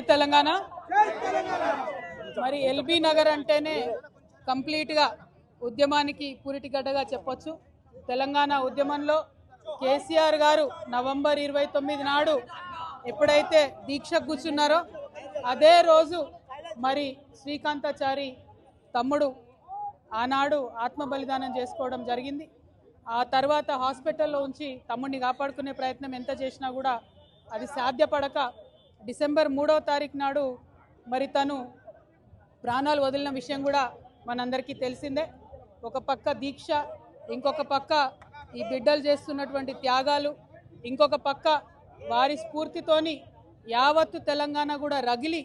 తెలంగాణ మరి ఎల్బీ నగర్ అంటేనే కంప్లీట్ గా ఉద్యమానికి పూరిటిగడ్డగా చెప్పొచ్చు. తెలంగాణ ఉద్యమంలో కేసీఆర్ గారు నవంబర్ 29 నాడు ఎప్పుడైతే దీక్ష కూర్చున్నారో అదే రోజు మరి శ్రీకాంతాచారి తమ్ముడు ఆనాడు ఆత్మ బలిదానం చేసుకోవడం జరిగింది. ఆ తర్వాత హాస్పిటల్లో ఉంచి తమ్ముడిని కాపాడుకునే ప్రయత్నం ఎంత చేసినా కూడా అది సాధ్యపడక డిసెంబర్ 3వ తారీఖు నాడు మరి తను ప్రాణాలు వదిలిన విషయం కూడా మనందరికీ తెలిసిందే. ఒక పక్క దీక్ష, ఇంకొక పక్క ఈ బిడ్డలు చేస్తున్నటువంటి త్యాగాలు, ఇంకొక పక్క వారి స్ఫూర్తితోని యావత్తు తెలంగాణ కూడా రగిలి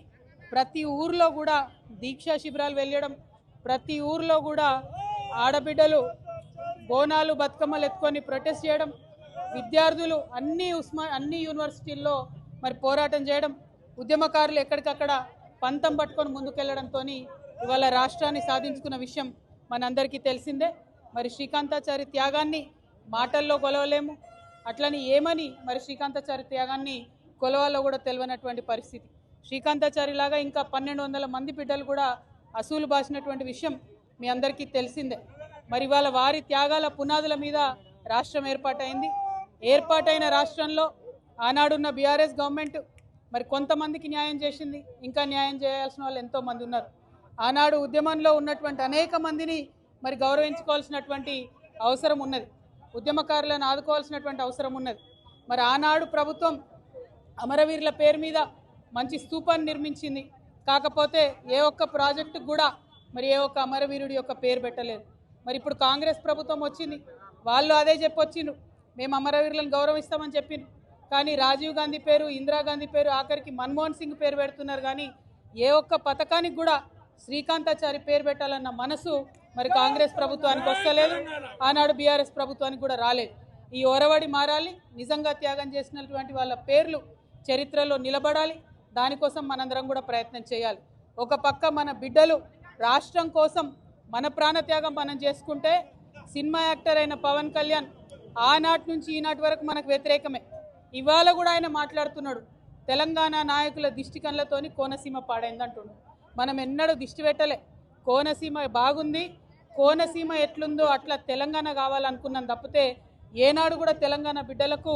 ప్రతి ఊర్లో కూడా దీక్షా శిబిరాలు వెళ్ళడం, ప్రతి ఊర్లో కూడా ఆడబిడ్డలు బోనాలు బతుకమ్మలు ఎత్తుకొని ప్రొటెస్ట్ చేయడం, విద్యార్థులు అన్ని యూనివర్సిటీల్లో మరి పోరాటం చేయడం, ఉద్యమకారులు ఎక్కడికక్కడ పంతం పట్టుకొని ముందుకెళ్లడంతో ఇవాళ రాష్ట్రాన్ని సాధించుకున్న విషయం మనందరికీ తెలిసిందే. మరి శ్రీకాంతాచారి త్యాగాన్ని మాటల్లో కొలవలేము, అట్లని ఏమని మరి శ్రీకాంతాచారి త్యాగాన్ని కొలవాలో కూడా తెలియనటువంటి పరిస్థితి. శ్రీకాంతాచారి లాగా ఇంకా 1200 మంది బిడ్డలు కూడా అసూలు బాసినటువంటి విషయం మీ అందరికీ తెలిసిందే. మరి ఇవాళ వారి త్యాగాల పునాదుల మీద రాష్ట్రం ఏర్పాటైంది. ఏర్పాటైన రాష్ట్రంలో ఆనాడున్న బీఆర్ఎస్ గవర్నమెంట్ మరి కొంతమందికి న్యాయం చేసింది, ఇంకా న్యాయం చేయాల్సిన వాళ్ళు ఎంతోమంది ఉన్నారు. ఆనాడు ఉద్యమంలో ఉన్నటువంటి అనేక మందిని మరి గౌరవించుకోవాల్సినటువంటి అవసరం ఉన్నది, ఉద్యమకారులను ఆదుకోవాల్సినటువంటి అవసరం ఉన్నది. మరి ఆనాడు ప్రభుత్వం అమరవీరుల పేరు మీద మంచి స్తూపాన్ని నిర్మించింది, కాకపోతే ఏ ఒక్క ప్రాజెక్టుకు కూడా మరి ఏ ఒక్క అమరవీరుడి యొక్క పేరు పెట్టలేదు. మరి ఇప్పుడు కాంగ్రెస్ ప్రభుత్వం వచ్చింది, వాళ్ళు అదే చెప్పొచ్చిండ్రు, మేము అమరవీరులను గౌరవిస్తామని చెప్పిండ్రు. కానీ రాజీవ్ గాంధీ పేరు, ఇందిరాగాంధీ పేరు, ఆఖరికి మన్మోహన్ సింగ్ పేరు పెడుతున్నారు. కానీ ఏ ఒక్క పథకానికి కూడా శ్రీకాంతాచారి పేరు పెట్టాలన్న మనసు మరి కాంగ్రెస్ ప్రభుత్వానికి వస్తలేదు, ఆనాడు బీఆర్ఎస్ ప్రభుత్వానికి కూడా రాలేదు. ఈ ఒరవడి మారాలి, నిజంగా త్యాగం చేసినటువంటి వాళ్ళ పేర్లు చరిత్రలో నిలబడాలి. దానికోసం మనందరం కూడా ప్రయత్నం చేయాలి. ఒక పక్క మన బిడ్డలు రాష్ట్రం కోసం మన ప్రాణత్యాగం మనం చేసుకుంటే, సినిమా యాక్టర్ అయిన పవన్ కళ్యాణ్ ఆనాటి నుంచి ఈనాటి వరకు మనకు వ్యతిరేకమే. ఇవాళ కూడా ఆయన మాట్లాడుతున్నాడు, తెలంగాణ నాయకుల దిష్టి కళ్ళతోని కోనసీమ పాడైందంటున్నాడు. మనం ఎన్నడూ దిష్టి పెట్టలే, కోనసీమ బాగుంది, కోనసీమ ఎట్లుందో అట్లా తెలంగాణ కావాలనుకున్నాం తప్పితే ఏనాడు కూడా తెలంగాణ బిడ్డలకు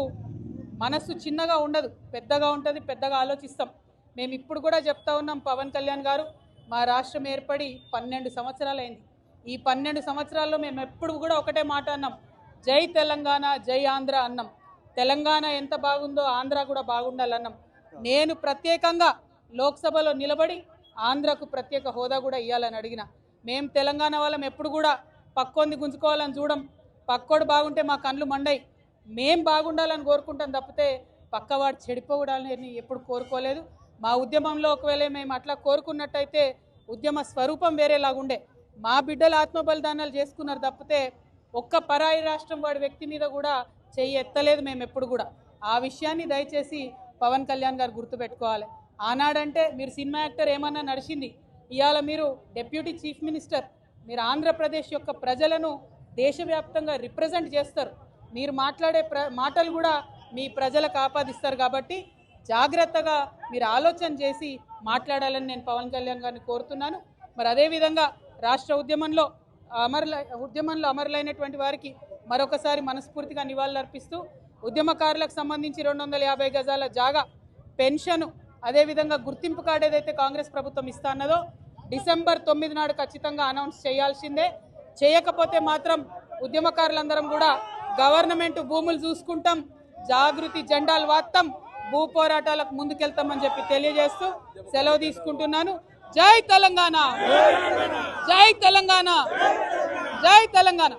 మనస్సు చిన్నగా ఉండదు, పెద్దగా ఉంటుంది, పెద్దగా ఆలోచిస్తాం. మేము ఇప్పుడు కూడా చెప్తా ఉన్నాం, పవన్ కళ్యాణ్ గారు మా రాష్ట్రం ఏర్పడి 12 సంవత్సరాలు అయింది. ఈ 12 సంవత్సరాల్లో మేము ఎప్పుడు కూడా ఒకటే మాట అన్నాం, జై తెలంగాణ జై ఆంధ్ర అన్నాం. తెలంగాణ ఎంత బాగుందో ఆంధ్ర కూడా బాగుండాలన్నాం. నేను ప్రత్యేకంగా లోక్సభలో నిలబడి ఆంధ్రకు ప్రత్యేక హోదా కూడా ఇవ్వాలని అడిగిన. మేము తెలంగాణ వాళ్ళం ఎప్పుడు కూడా పక్కోంది గుంజుకోవాలని చూడం, పక్కోడు బాగుంటే మా కళ్ళు మండయి, మేం బాగుండాలని కోరుకుంటాం తప్పితే పక్కవాడు చెడిపోవడాలని ఎప్పుడు కోరుకోలేదు. మా ఉద్యమంలో ఒకవేళ మేము అట్లా కోరుకున్నట్టయితే ఉద్యమ స్వరూపం వేరేలాగుండే. మా బిడ్డలు ఆత్మ బలిదానాలు చేసుకున్నారు తప్పితే ఒక్క పరాయి రాష్ట్రం వాడి వ్యక్తి మీద కూడా చెయ్యి ఎత్తలేదు మేము ఎప్పుడు కూడా. ఆ విషయాన్ని దయచేసి పవన్ కళ్యాణ్ గారు గుర్తుపెట్టుకోవాలి. ఆనాడంటే మీరు సినిమా యాక్టర్ ఏమన్నా నడిచింది, ఇవాళ మీరు డిప్యూటీ చీఫ్ మినిస్టర్, మీరు ఆంధ్రప్రదేశ్ యొక్క ప్రజలను దేశవ్యాప్తంగా రిప్రజెంట్ చేస్తారు. మీరు మాట్లాడే మాటలు కూడా మీ ప్రజలకు ఆపాదిస్తారు. కాబట్టి జాగ్రత్తగా మీరు ఆలోచన చేసి మాట్లాడాలని నేను పవన్ కళ్యాణ్ గారిని కోరుతున్నాను. మరి అదేవిధంగా రాష్ట్ర ఉద్యమంలో అమరులైనటువంటి వారికి మరొకసారి మనస్ఫూర్తిగా నివాళులర్పిస్తూ ఉద్యమకారులకు సంబంధించి 250 గజాల జాగా, పెన్షను, అదేవిధంగా గుర్తింపు కార్డు ఏదైతే కాంగ్రెస్ ప్రభుత్వం ఇస్తా అన్నదో డిసెంబర్ 9 నాడు ఖచ్చితంగా అనౌన్స్ చేయాల్సిందే. చేయకపోతే మాత్రం ఉద్యమకారులందరం కూడా గవర్నమెంట్ భూములు చూసుకుంటాం, జాగృతి జెండాలు వాత్తాం, భూ పోరాటాలకు ముందుకెళ్తామని చెప్పి తెలియజేస్తూ సెలవు తీసుకుంటున్నాను. జై తెలంగాణ, జై తెలంగాణ, జై తెలంగాణ.